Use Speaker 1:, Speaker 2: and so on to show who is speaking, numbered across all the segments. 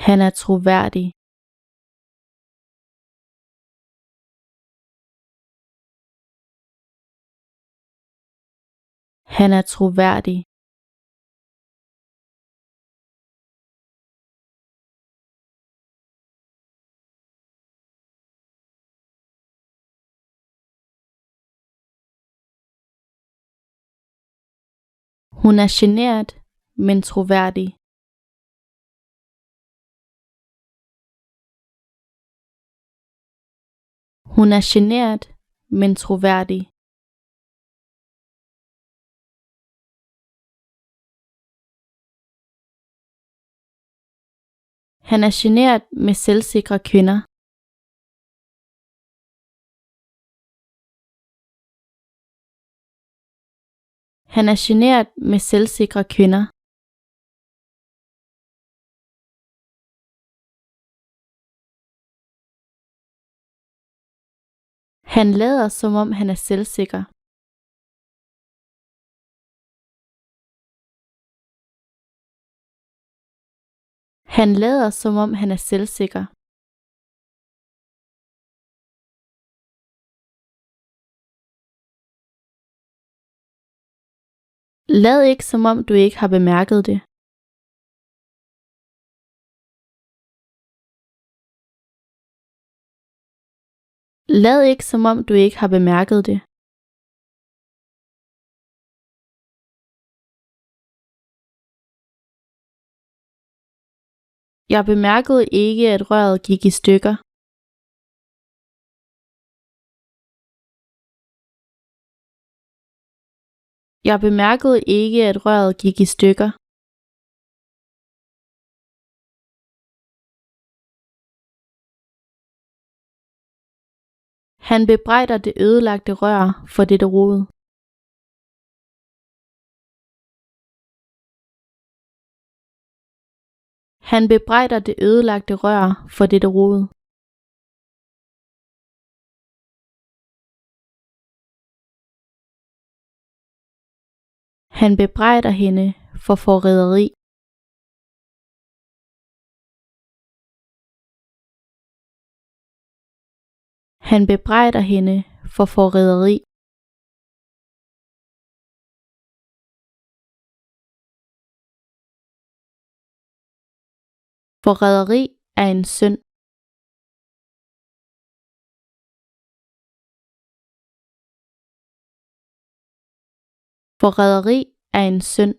Speaker 1: Han er troværdig. Han er troværdig. Hun er genert, men troværdig. Hun er genert, men troværdig. Han er genert med selvsikre kvinder. Han er genert med selvsikre kvinder. Han lader som om han er selvsikker. Han lader som om han er selvsikker. Lad ikke som om du ikke har bemærket det. Lad ikke som om du ikke har bemærket det. Jeg bemærkede ikke, at røret gik i stykker. Jeg bemærkede ikke, at røret gik i stykker. Han bebrejder det ødelagte rør for dette rod. Han bebrejder det ødelagte rør for dette rod. Han bebrejder hende for forræderi. Han bebrejder hende for forræderi. Forræderi er en synd. Forræderi er en synd.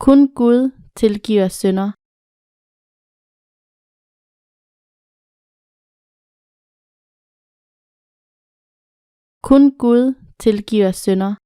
Speaker 1: Kun Gud tilgiver synder. Kun Gud tilgiver synder.